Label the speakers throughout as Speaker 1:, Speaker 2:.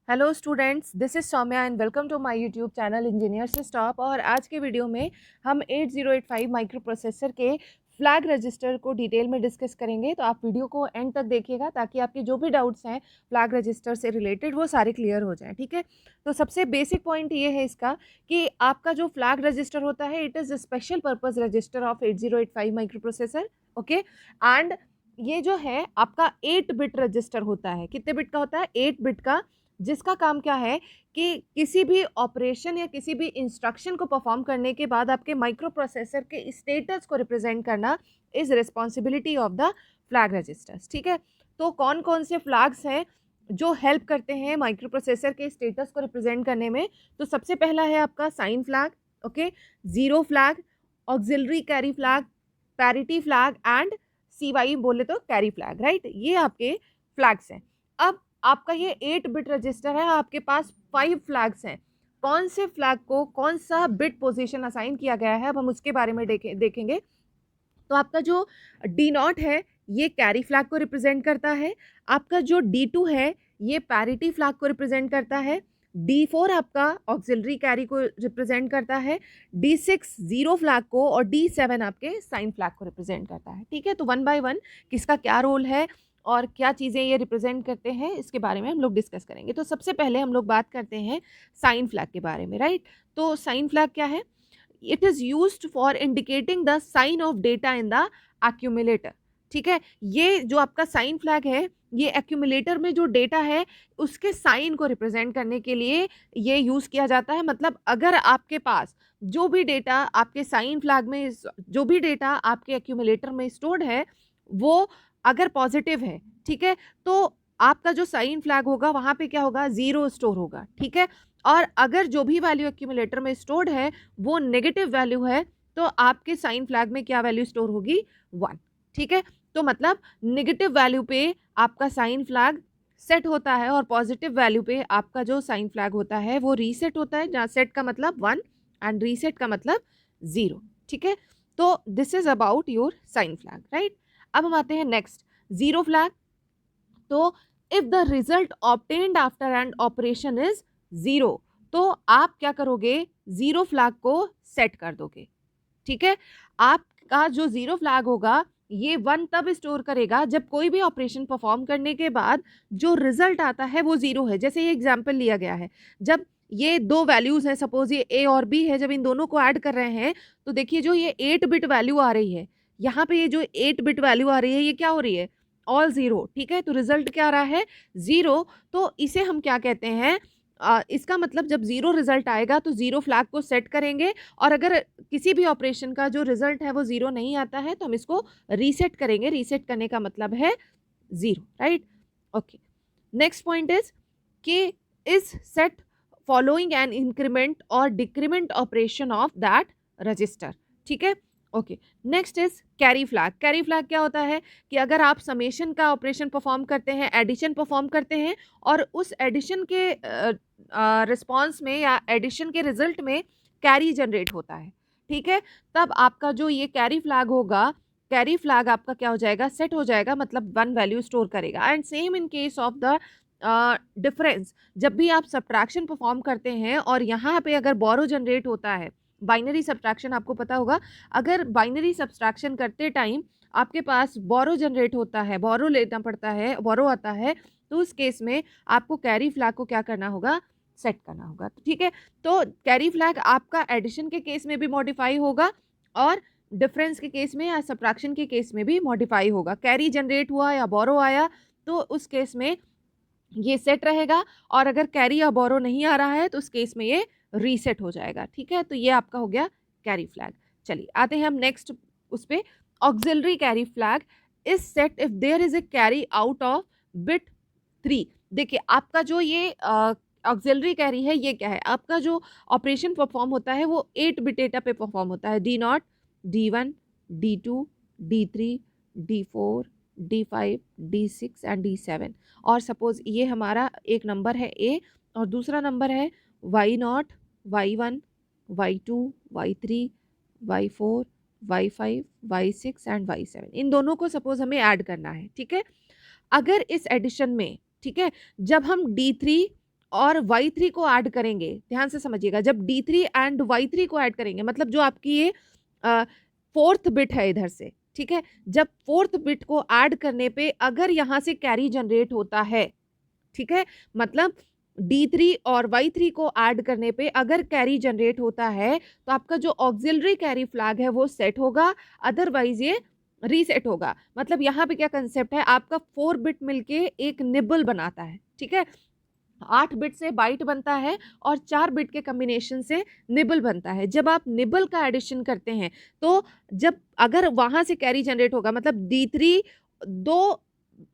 Speaker 1: Hello students, this is Saumya and welcome to my YouTube channel engineer से stop. और आज के वीडियो में हम 8085 माइक्रो प्रोसेसर के फ्लैग रजिस्टर को डिटेल में डिस्कस करेंगे। तो आप वीडियो को एंड तक देखिएगा ताकि आपके जो भी डाउट्स हैं फ्लैग रजिस्टर से रिलेटेड वो सारे क्लियर हो जाएं। ठीक है, तो सबसे बेसिक पॉइंट ये है इसका कि आपका जो फ्लैग रजिस्टर होता है it is a special purpose register of 8085 micro processor. Okay, and ये जो है आपका 8 बिट रजिस्टर होता है। कितने बिट का होता है? 8 बिट का, जिसका काम क्या है कि किसी भी ऑपरेशन या किसी भी इंस्ट्रक्शन को परफॉर्म करने के बाद आपके माइक्रो प्रोसेसर के स्टेटस को रिप्रेजेंट करना is responsibility of the flag registers. ठीक है, तो कौन कौन से फ्लैग्स हैं जो हेल्प करते हैं माइक्रो प्रोसेसर के स्टेटस को रिप्रेजेंट करने में? तो सबसे पहला है आपका sign flag, okay, zero flag, auxiliary carry flag, parity flag and CY बोले तो कैरी फ्लैग, राइट? ये आपके फ्लैग्स हैं। अब आपका ये 8 बिट रजिस्टर है, आपके पास 5 फ्लैग्स हैं। कौन से फ्लैग को कौन सा बिट पोजीशन असाइन किया गया है अब हम उसके बारे में देखेंगे। तो आपका जो D0 है ये कैरी फ्लैग को रिप्रेजेंट करता है। आपका जो D2 है ये पैरिटी फ्लैग को रिप्रेजेंट करता है। D4 आपका ऑक्सिलरी कैरी को रिप्रेजेंट करता है। D6 जीरो फ्लैग को और D7 आपके साइन फ्लैग को रिप्रेजेंट करता है। ठीक है, तो वन बाय वन किसका क्या रोल है और क्या चीज़ें ये रिप्रेजेंट करते हैं इसके बारे में हम लोग डिस्कस करेंगे। तो सबसे पहले हम लोग बात करते हैं साइन फ्लैग के बारे में, राइट? तो साइन फ्लैग क्या है? It is used for indicating the sign of data in the accumulator. ठीक है, ये जो आपका साइन फ्लैग है ये एक्यूमुलेटर में जो डेटा है उसके साइन को रिप्रेजेंट करने के लिए ये यूज़ किया जाता है। मतलब अगर आपके पास जो भी डेटा आपके साइन फ्लैग में जो भी डेटा आपके एक्यूमुलेटर में स्टोर्ड है वो अगर पॉजिटिव है, ठीक है, तो आपका जो साइन फ्लैग होगा वहाँ पे क्या होगा? ज़ीरो स्टोर होगा। ठीक है, और अगर जो भी वैल्यू एक्यूमुलेटर में स्टोर्ड है वो नेगेटिव वैल्यू है तो आपके साइन फ्लैग में क्या वैल्यू स्टोर होगी? 1। ठीक है, तो मतलब नेगेटिव वैल्यू पे आपका साइन फ्लैग सेट होता है और पॉजिटिव वैल्यू पे आपका जो साइन फ्लैग होता है वो रीसेट होता है, जहाँ सेट का मतलब 1 एंड रीसेट का मतलब 0। ठीक है, तो this is about your sign flag, right? अब हम आते हैं नेक्स्ट, जीरो फ्लैग। तो if the result obtained after and operation is 0 तो आप क्या करोगे? जीरो फ्लैग को सेट कर दोगे। ठीक है, आपका जो जीरो फ्लैग होगा ये 1 तब स्टोर करेगा जब कोई भी ऑपरेशन परफॉर्म करने के बाद जो रिजल्ट आता है वो 0 है। जैसे ये एग्जांपल लिया गया है, जब ये दो वैल्यूज हैं, सपोज ये A और B है, जब इन दोनों को ऐड कर रहे हैं तो देखिए जो ये 8 बिट वैल्यू आ रही है, यहाँ पे ये जो 8 बिट वैल्यू आ रही है ये क्या हो रही है? ऑल 0। ठीक है, तो रिजल्ट क्या आ रहा है? 0। तो इसे हम क्या कहते हैं? इसका मतलब जब 0 रिजल्ट आएगा तो जीरो फ्लैग को सेट करेंगे और अगर किसी भी ऑपरेशन का जो रिजल्ट है वो 0 नहीं आता है तो हम इसको रीसेट करेंगे। रीसेट करने का मतलब है 0, right? Okay, next point is कि is set following an increment और decrement operation of that register. ठीक है, okay, next is carry flag. Carry flag क्या होता है कि अगर आप समेशन का ऑपरेशन परफॉर्म करते हैं, एडिशन परफॉर्म करते हैं और उस एडिशन के रिस्पॉन्स में या एडिशन के रिजल्ट में कैरी जनरेट होता है, ठीक है, तब आपका जो ये कैरी फ्लैग होगा, कैरी फ्लैग आपका क्या हो जाएगा? सेट हो जाएगा, मतलब 1 वैल्यू स्टोर करेगा। And same in case of the difference, जब भी आप सब्ट्रैक्शन परफॉर्म करते हैं और यहाँ पे अगर बोरो जनरेट होता है, बाइनरी सब्ट्रैक्शन आपको पता होगा, अगर बाइनरी सब्ट्रैक्शन करते टाइम आपके पास बोरो जनरेट होता है, बोरो लेना पड़ता है, बोरो आता है, तो उस केस में आपको कैरी फ्लैग को क्या करना होगा? सेट करना होगा। ठीक है, तो कैरी फ्लैग आपका एडिशन के केस में भी मॉडिफाई होगा और डिफरेंस के केस में या सब्ट्रैक्शन के केस में भी मॉडिफाई होगा। कैरी जनरेट हुआ या बोरो आया तो उस केस में ये सेट रहेगा और अगर कैरी या बोरो नहीं आ रहा है तो उस केस में ये रीसेट हो जाएगा। ठीक है, तो ये आपका हो गया कैरी फ्लैग। चलिए आते हैं हम नेक्स्ट उस पे, auxiliary carry flag is set if there is a carry out of bit 3। देखिए आपका जो ये ऑक्सिलरी कैरी है ये क्या है? आपका जो ऑपरेशन परफॉर्म होता है वो 8 बिट डेटा पे परफॉर्म होता है, D0, D1, D2, D3, D4, D5, D6 and D7। और सपोज ये हमारा एक नंबर है A और दूसरा नंबर है Y0, Y1, Y2, Y3, Y4, Y5, Y6 and Y7। इन दोनों को सपोज हमें ऐड करना है। ठीक है, अगर इस एडिशन में, ठीक है, जब हम D3 और Y3 को ऐड करेंगे, ध्यान से समझिएगा, जब D3 एंड Y3 को ऐड करेंगे, मतलब जो आपकी ये फोर्थ बिट है इधर से, ठीक है, जब फोर्थ बिट को ऐड करने पे अगर यहाँ से कैरी जनरेट होता है, ठीक है, मतलब D3 और Y3 को ऐड करने पे अगर कैरी जनरेट होता है तो आपका जो ऑक्सिलरी कैरी फ्लैग है वो सेट होगा, अदरवाइज ये रीसेट होगा। मतलब यहाँ पे क्या कंसेप्ट है, आपका 4 बिट मिलके एक निबल बनाता है, ठीक है, 8 बिट से बाइट बनता है और 4 बिट के कॉम्बिनेशन से निबल बनता है। जब आप निबल का एडिशन करते हैं तो जब अगर वहां से कैरी जनरेट होगा, मतलब D3 दो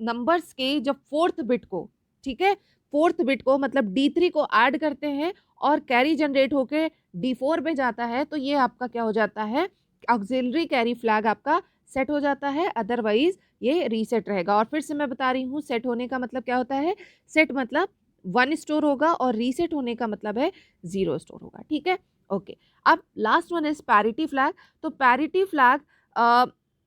Speaker 1: नंबर्स के जब फोर्थ बिट को, ठीक है, फोर्थ बिट को मतलब D3 को ऐड करते हैं और कैरी जनरेट होके D4 में जाता है, तो ये आपका क्या हो जाता है, ऑक्सिलरी कैरी फ्लैग आपका सेट हो जाता है, अदरवाइज ये रीसेट रहेगा। और फिर से मैं बता रही हूँ, सेट होने का मतलब क्या होता है, सेट मतलब 1 स्टोर होगा और रीसेट होने का मतलब है 0 स्टोर होगा, ठीक है, ओके। अब last one is parity flag. तो पैरिटी फ्लैग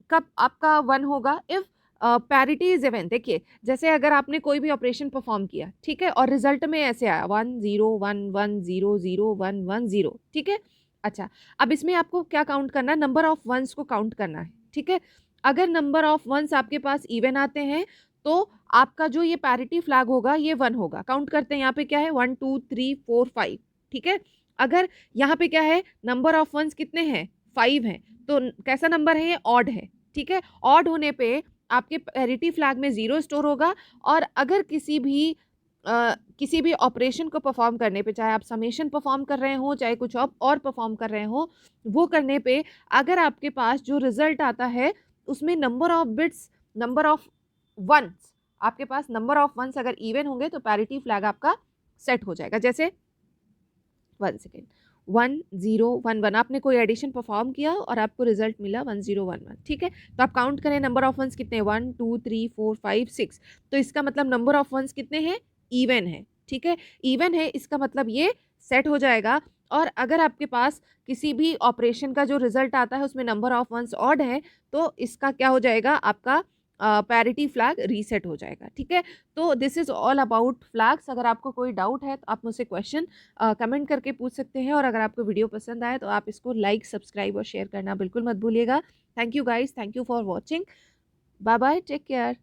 Speaker 1: कब आपका 1 होगा, इफ पैरिटी इज इवन। देखिए, जैसे अगर आपने कोई भी ऑपरेशन परफॉर्म किया, ठीक है, और रिजल्ट में ऐसे आया 1 0 1 1 0 0 1 1 0, ठीक है। अच्छा, अब इसमें आपको क्या काउंट करना है, नंबर ऑफ वंस को काउंट करना है, ठीक है। अगर नंबर ऑफ वंस आपके पास इवन आते हैं तो आपका जो ये पैरिटी फ्लैग होगा ये 1 होगा। काउंट करते हैं, यहाँ पे क्या है 1 2 3 4 5, ठीक है। अगर यहाँ पे क्या है, नंबर ऑफ वंस कितने हैं, 5 हैं, तो कैसा नंबर है ये, ऑड है, ठीक है। ऑड होने पे आपके पैरिटी फ्लैग में 0 स्टोर होगा। और अगर किसी भी ऑपरेशन को परफॉर्म करने पे, चाहे आप समेशन परफॉर्म कर रहे हो, चाहे कुछ और परफॉर्म कर रहे हो, वो करने पे अगर आपके पास जो रिजल्ट आता है उसमें number of bits, number of ones, आपके पास नंबर ऑफ वंस अगर इवन होंगे तो पैरिटी फ्लैग आपका सेट हो जाएगा। जैसे 1 सेकेंड, 1 0 1 1, आपने कोई एडिशन परफॉर्म किया और आपको रिजल्ट मिला 1 0 1 1, ठीक है। तो आप काउंट करें नंबर ऑफ वंस कितने, 1 2 3 4 5 6, तो इसका मतलब नंबर ऑफ वंस कितने हैं, इवन है, ठीक है, इवन है, इसका मतलब ये सेट हो जाएगा। और अगर आपके पास किसी भी ऑपरेशन का जो रिजल्ट आता है उसमें नंबर ऑफ वंस ऑड है तो इसका क्या हो जाएगा, आपका पैरिटी फ्लैग रीसेट हो जाएगा, ठीक है। तो this is all about flags. अगर आपको कोई डाउट है तो आप मुझसे क्वेश्चन कमेंट करके पूछ सकते हैं। और अगर आपको वीडियो पसंद आए तो आप इसको लाइक, सब्सक्राइब और शेयर करना बिल्कुल मत भूलिएगा। Thank you guys, thank you for watching, bye bye, take care.